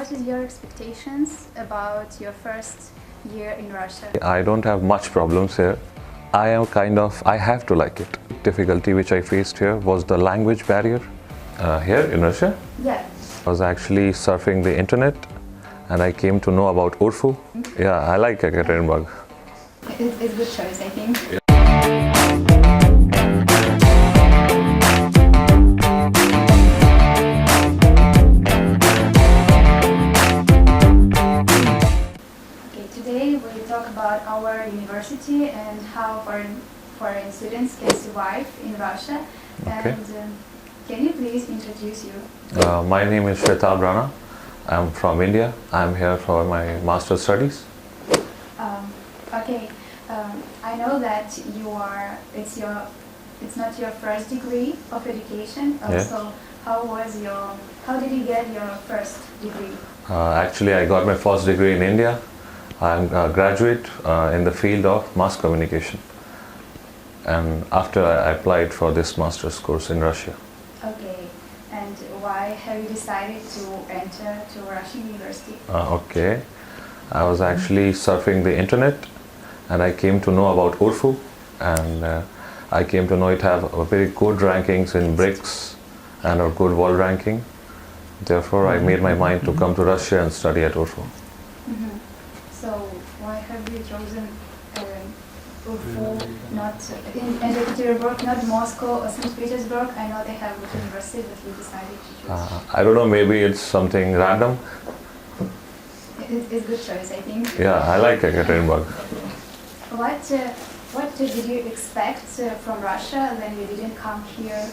what is your expectations about your first year in Russia? I don't have much problems here. I have to like it. Difficulty which I faced here was the language barrier. Here in Russia? Yeah. I was actually surfing the internet and I came to know about Urfu. Yeah, I like Ekaterinburg. It's a good choice, I think. Yeah. Today we talk about our university and how foreign students can survive in Russia. Okay. And can you please introduce you? My name is Shwetabh Rana. I'm from India. I'm here for my master's studies. Okay. I know that it's not your first degree of education. Yes. So how did you get your first degree? Actually, I got my first degree in India. I'm a graduate in the field of mass communication, and after I applied for this master's course in Russia. Okay, and why have you decided to enter to Russian university? Okay, I was actually surfing the internet and I came to know about Urfu, and I came to know it have a very good rankings in BRICS and a good world ranking. Therefore, I made my mind to come to Russia and study at Urfu. Mm-hmm. So why have you chosen Urfu, not in Petersburg, not Moscow or St. Petersburg? I know they have good universities, but you decided to choose. I don't know, maybe it's something random. It's a good choice, I think. Yeah, I like Ekaterinburg. What did you expect from Russia when you didn't come here?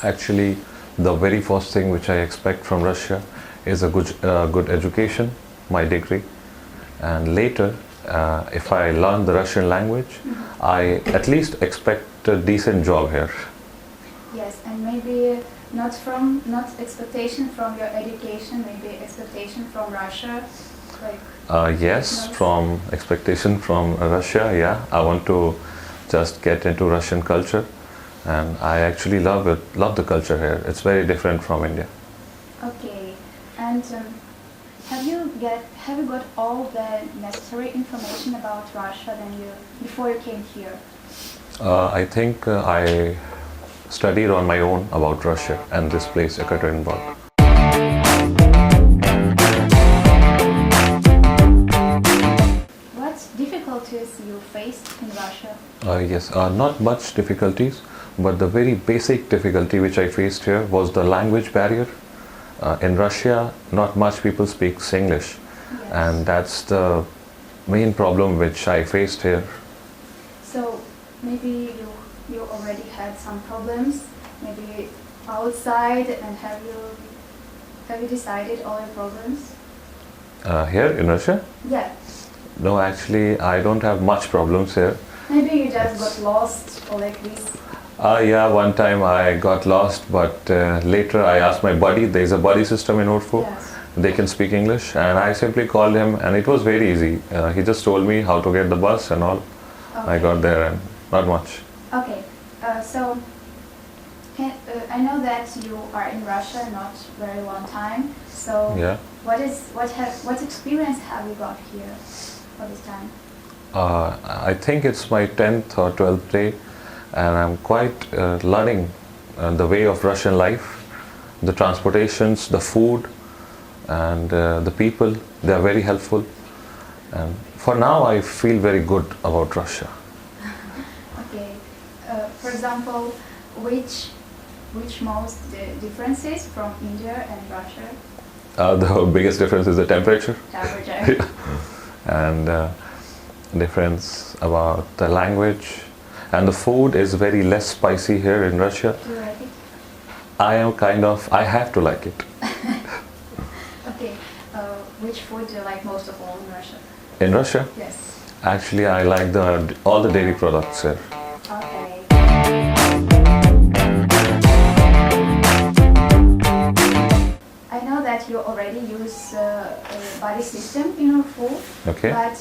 Actually, the very first thing which I expect from Russia is a good education, my degree, and later if I learn the Russian language, I at least expect a decent job here. Yes, and maybe not expectation from your education, maybe expectation from Russia, like. Yes, from expectation from Russia. Yeah, I want to just get into Russian culture, and I actually love it. Love the culture here. It's very different from India. Okay, and have you got all the necessary information about Russia before you came here? I think I studied on my own about Russia and this place, Ekaterinburg. What difficulties you faced in Russia? Yes, not much difficulties, but the very basic difficulty which I faced here was the language barrier. In Russia, not much people speak English, Yes. and that's the main problem which I faced here. So maybe you already had some problems, maybe outside, and have you decided all your problems? Here in Russia? Yeah. No, actually, I don't have much problems here. Maybe you just got lost or like this. Yeah, one time I got lost, but later I asked my buddy. There's a buddy system in Urfu. Yes. They can speak English, and I simply called him, and it was very easy. He just told me how to get the bus and all. Okay. I got there, and not much. Okay, so I know that you are in Russia not very long time. So Yeah. what experience have you got here for this time? I think it's my 10th or 12th day, and I'm quite learning the way of Russian life, the transportations, the food, and the people. They are very helpful, and for now I feel very good about Russia. Okay, for example, which most differences from India and Russia? The biggest difference is the temperature. Temperature. And difference about the language, and the food is very less spicy here in Russia. Do you like it? I have to like it. Okay, which food do you like most of all in Russia? In Russia? Yes. Actually, I like all the dairy products here. Okay. I know that you already use a body system in your food. Okay. But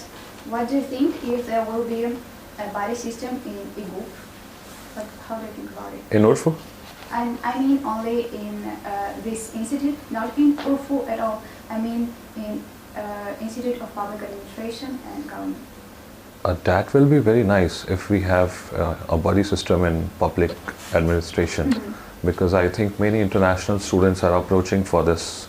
what do you think if there will be a body system in Keep? How do you think about it? In Urfu? I mean only in this institute, not in Urfu at all. I mean in Institute of Public Administration and Government. That will be very nice if we have a buddy system in public administration, because I think many international students are approaching for this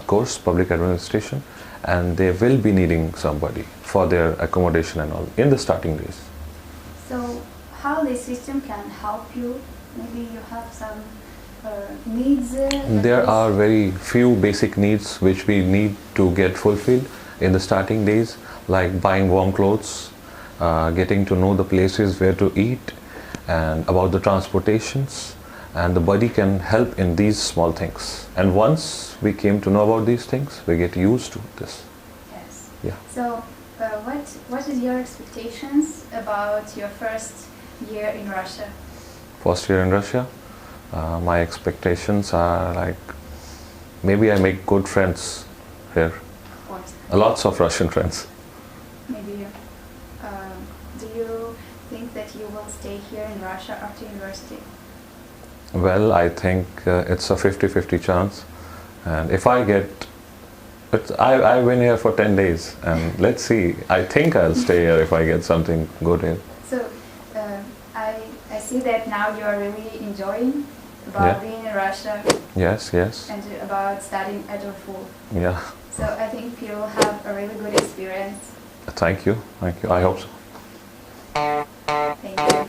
course, public administration, and they will be needing somebody for their accommodation and all in the starting days. So how this system can help you? Maybe you have some needs? There are very few basic needs which we need to get fulfilled in the starting days, like buying warm clothes, getting to know the places where to eat, and about the transportations, and the buddy can help in these small things. And once we came to know about these things, we get used to this. Yes. Yeah. So what is your expectations about your first year in Russia? First year in Russia, my expectations are like maybe I make good friends here. Of course. Lots of Russian friends. Maybe. Do you think that you will stay here in Russia after university? Well, I think it's a 50-50 chance, and if I get, I've been here for 10 days, and let's see. I think I'll stay here if I get something good here. So I see that now you are really enjoying about being in Russia. Yes, yes. And about studying at Urfu. Yeah. So I think you will have a really good experience. Thank you. Thank you. I hope so. Thank you.